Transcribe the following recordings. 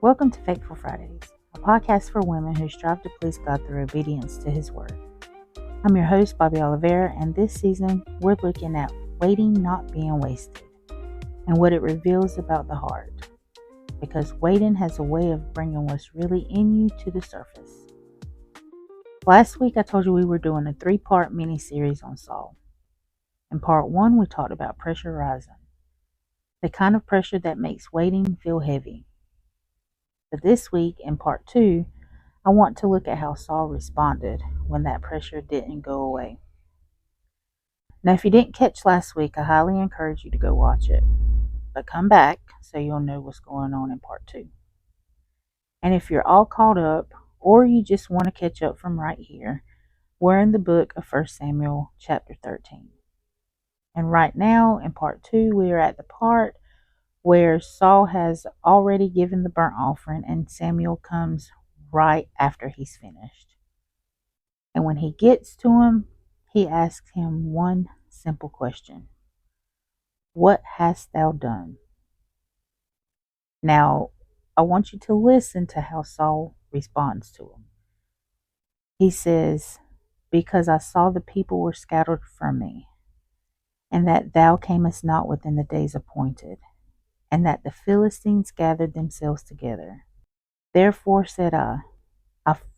Welcome to Faithful Fridays, a podcast for women who strive to please God through obedience to His Word. I'm your host, Bobby Oliveira, and this season we're looking at waiting not being wasted and what it reveals about the heart. Because waiting has a way of bringing what's really in you to the surface. Last week I told you we were doing a 3-part mini-series on Saul. In part 1 we talked about pressure rising, the kind of pressure that makes waiting feel heavy. But this week, in part 2, I want to look at how Saul responded when that pressure didn't go away. Now, if you didn't catch last week, I highly encourage you to go watch it. But come back so you'll know what's going on in part 2. And if you're all caught up, or you just want to catch up from right here, we're in the book of 1 Samuel chapter 13. And right now, in part 2, we are at the part where Saul has already given the burnt offering and Samuel comes right after he's finished. And when he gets to him, he asks him one simple question. What hast thou done? Now, I want you to listen to how Saul responds to him. He says, because I saw the people were scattered from me, and that thou camest not within the days appointed, and that the Philistines gathered themselves together. Therefore said I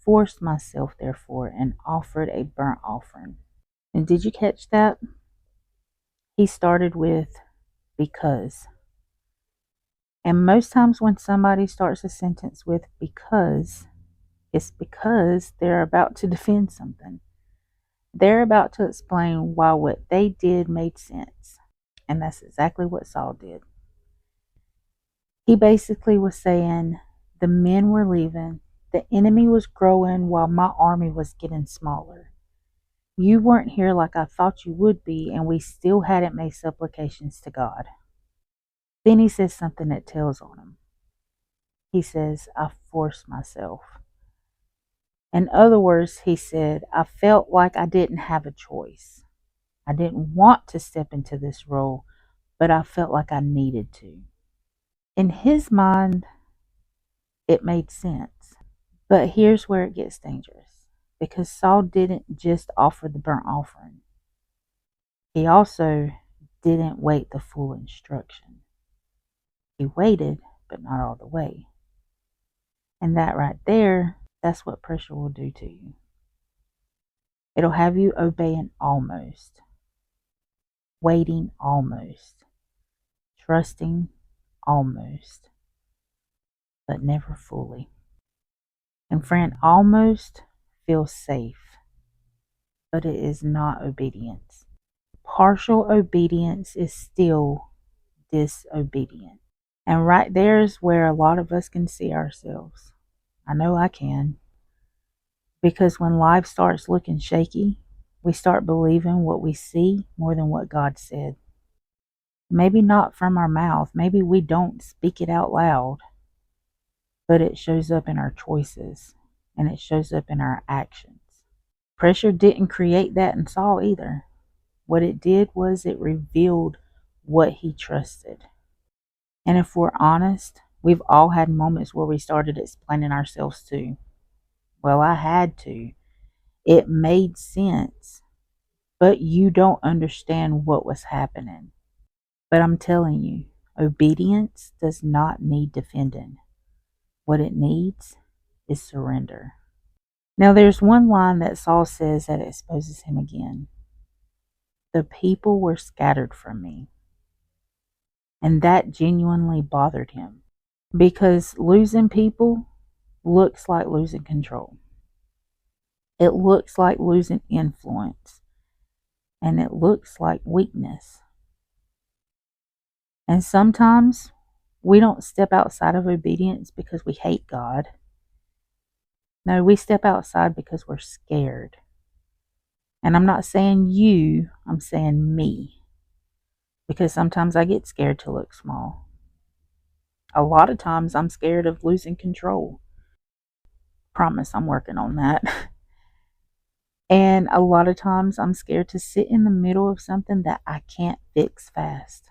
forced myself therefore and offered a burnt offering. And did you catch that? He started with because. And most times when somebody starts a sentence with because, it's because they're about to defend something. They're about to explain why what they did made sense. And that's exactly what Saul did. He basically was saying the men were leaving, the enemy was growing while my army was getting smaller. You weren't here like I thought you would be, and we still hadn't made supplications to God. Then he says something that tells on him. He says, I forced myself. In other words, he said, I felt like I didn't have a choice. I didn't want to step into this role, but I felt like I needed to. In his mind, it made sense. But here's where it gets dangerous. Because Saul didn't just offer the burnt offering. He also didn't wait the full instruction. He waited, but not all the way. And that right there, that's what pressure will do to you. It'll have you obeying almost, waiting almost, trusting almost, but never fully. And friend, almost feels safe, but it is not obedience. Partial obedience is still disobedience. And right there is where a lot of us can see ourselves. I know I can. Because when life starts looking shaky, we start believing what we see more than what God said. Maybe not from our mouth. Maybe we don't speak it out loud. But it shows up in our choices. And it shows up in our actions. Pressure didn't create that in Saul either. What it did was it revealed what he trusted. And if we're honest, we've all had moments where we started explaining ourselves to. Well, I had to. It made sense. But you don't understand what was happening. But I'm telling you, obedience does not need defending. What it needs is surrender. Now there's one line that Saul says that exposes him again. The people were scattered from me. And that genuinely bothered him. Because losing people looks like losing control. It looks like losing influence. And it looks like weakness. And sometimes we don't step outside of obedience because we hate God. No, we step outside because we're scared. And I'm not saying you, I'm saying me. Because sometimes I get scared to look small. A lot of times I'm scared of losing control. Promise I'm working on that. And a lot of times I'm scared to sit in the middle of something that I can't fix fast.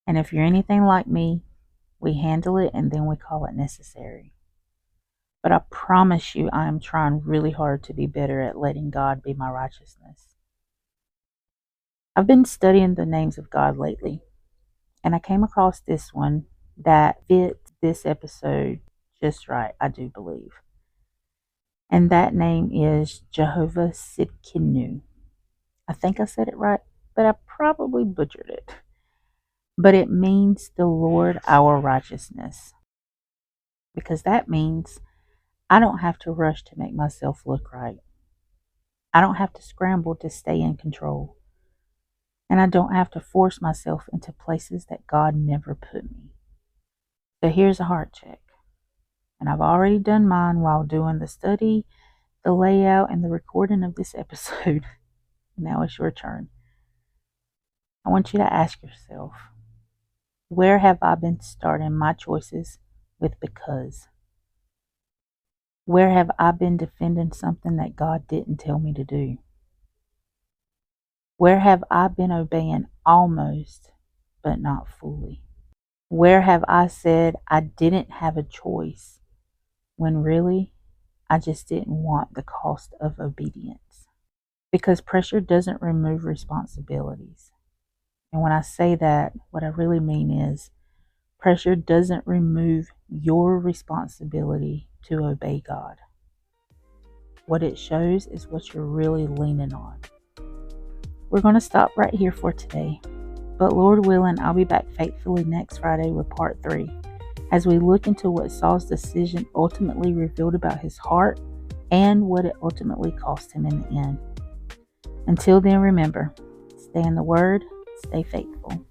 And if you're anything like me, We handle it and then we call it necessary. But I promise you, I am trying really hard to be better at letting God be my righteousness. I've been studying the names of God lately, and I came across this one that fits this episode just right, I do believe. And that name is Jehovah Sidkenu. I think I said it right, but I probably butchered it. But it means the Lord our righteousness. Because that means I don't have to rush to make myself look right. I don't have to scramble to stay in control. And I don't have to force myself into places that God never put me. So here's a heart check. And I've already done mine while doing the study, the layout, and the recording of this episode. Now it's your turn. I want you to ask yourself, where have I been starting my choices with because? Where have I been defending something that God didn't tell me to do? Where have I been obeying almost, but not fully? Where have I said I didn't have a choice when really I just didn't want the cost of obedience? Because pressure doesn't remove responsibilities. And when I say that, what I really mean is pressure doesn't remove your responsibility to obey God. What it shows is what you're really leaning on. We're going to stop right here for today. But Lord willing, I'll be back faithfully next Friday with part 3, as we look into what Saul's decision ultimately revealed about his heart and what it ultimately cost him in the end. Until then, remember, stay in the Word, stay faithful.